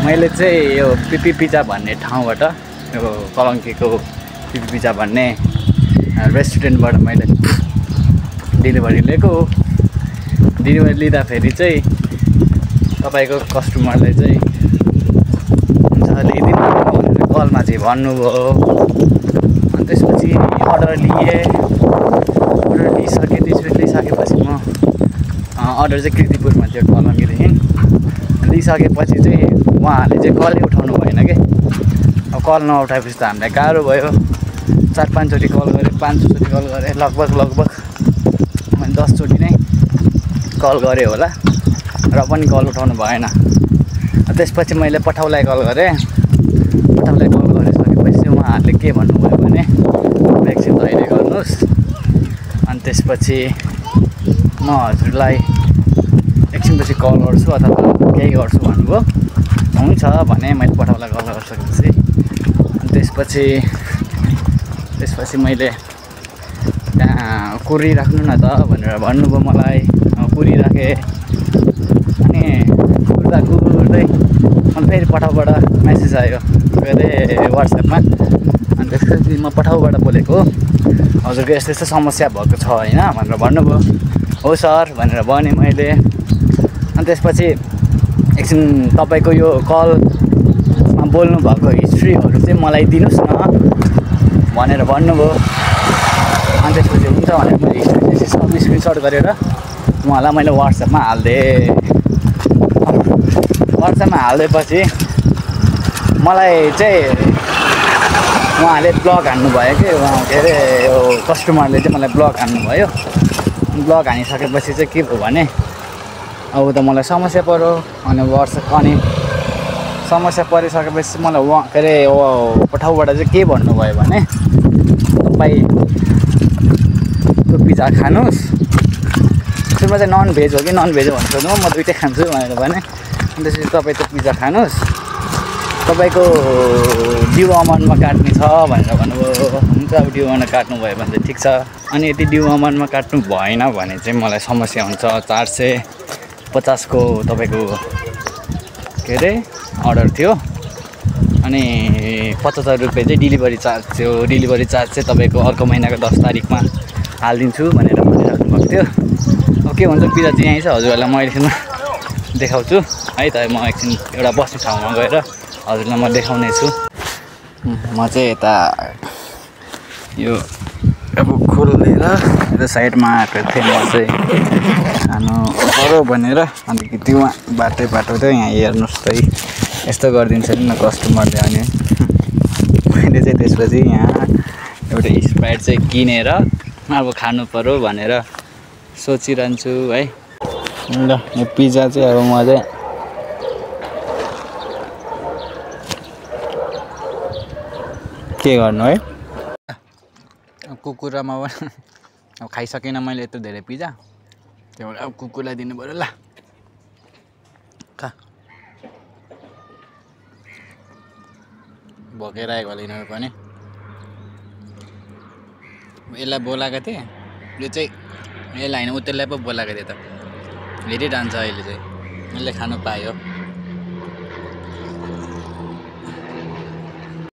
मैले चाहिँ यो पिपी पिज्जा भन्ने ठाउँबाट यो कलङ्कीको पिपी पिज्जा भन्ने रेस्टुरेन्टबाट मैले डेलिभरी लिएको हो। डेलिभरी लिँदाखेरि चाहिँ तपाईँको कस्टमरले चाहिँ हुन्छ ल्याइदिनु भनेर कलमा चाहिँ भन्नुभयो। अनि त्यसपछि अर्डर लिइसकेपछि म अर्डर चाहिँ कृतिपुरमा थियो कलङ्कीदेखि लिइसकेपछि चाहिँ उहाँहरूले चाहिँ कलै उठाउनु भएन कि। अब कल नउठाएपछि त हामीलाई गाह्रो भयो। 4-5 चोटि कल गरेँ, 5 चोटि कल गरेँ, लगभग मैले 10 चोटि नै कल गरेँ होला र पनि कल उठाउनु भएन। त्यसपछि मैले पठाउलाई कल गरिसकेपछि उहाँहरूले के भन्नुभयो भने एकछिन अहिले गर्नुहोस्, अनि त्यसपछि म हजुरलाई एकछिनपछि कल गर्छु अथवा केही गर्छु भन्नुभयो। हुन्छ भने मैले पठाउलाई कल गरिसकेपछि अनि त्यसपछि मैले त्यहाँ कुरिराख्नु न त भनेर भन्नुभयो मलाई। कुरिराखेँ अनि कुर्दै अनि फेरि पठाउबाट मेसेज आयो के अरे वाट्सएपमा। अनि त्यसपछि म पठाउबाट बोलेको, हजुरको यस्तो यस्तो समस्या भएको छ होइन भनेर भन्नुभयो। हो सर भनेर भने मैले। अनि त्यसपछि एकछिन तपाईँको यो कलमा बोल्नु भएको हिस्ट्रीहरू चाहिँ मलाई दिनुहोस् न भनेर भन्नुभयो। अनि त्यसपछि हुन्छ भनेर मैले हिस्ट्री चाहिँ सब स्क्रिनसट गरेर उहाँलाई मैले वाट्सएपमा हालिदिएँ। वाट्सएपमा हालिदिएपछि मलाई चाहिँ उहाँले ब्लग हान्नुभयो कि के अरे यो कस्टमरले चाहिँ मलाई ब्लग हान्नुभयो। ब्लग हानिसकेपछि चाहिँ के भयो भने अब त मलाई समस्या पऱ्यो। अनि समस्या परिसकेपछि मलाई के अरे पठाउबाट चाहिँ के भन्नुभयो भने तपाईँ त्यो पिज्जा खानुहोस्। सुरुमा चाहिँ नन भेज हो कि नन भेज हो भनेर सोध्नु, म दुइटै खान्छु भनेर भने। अनि त्यसपछि तपाईँ त्यो पिज्जा खानुहोस्, तपाईँको ड्यु अमाउन्टमा काट्ने छ भनेर भन्नुभयो। हुन्छ अब ड्यु अमाउन्टमा काट्नु भयो भने चाहिँ ठिक छ। अनि यदि ड्यु अमाउन्टमा काट्नु भएन भने चाहिँ मलाई समस्या हुन्छ। 450 को तपाईँको के अरे अर्डर थियो अनि 75 रुपियाँ चाहिँ डेलिभरी चार्ज थियो। डेलिभरी चार्ज चाहिँ तपाईँको अर्को महिनाको 10 तारिकमा हालिदिन्छु भनेर भनिराख्नु भएको थियो। अब के भन्छ पिज्जा चाहिँ यहीँ छ, हजुरहरूलाई म एकछिनमा देखाउँछु है त। म एकछिन एउटा बस्ने ठाउँमा गएर हजुरलाई म देखाउने छु। म चाहिँ यता यो अब खोलेर यता साइडमा आएको थिएँ। म चाहिँ खानु पऱ्यो भनेर अलिकति बाटो चाहिँ यहाँ हेर्नुहोस् त यस्तो गरिदिन्छ नि न कस्टमरले। अनि मैले चाहिँ त्यसपछि यहाँ एउटा स्प्राइट चाहिँ किनेर अब खानु पऱ्यो भनेर सोचिरहन्छु है। ल यो पिज्जा चाहिँ अब म चाहिँ के गर्नु है। कुकुरमा अब खाइसकेन मैले यत्रो धेरै पिज्जा, त्यही भएर अब कुकुरलाई दिनु पऱ्यो। ल खा भोकेर आएको होला यिनीहरू पनि। यसलाई बोलाएको थिएँ, यो चाहिँ यसलाई होइन उत्तेलाई पो बोलाएको थिएँ त। हेरिरहन्छ अहिले चाहिँ यसले खानु पायो।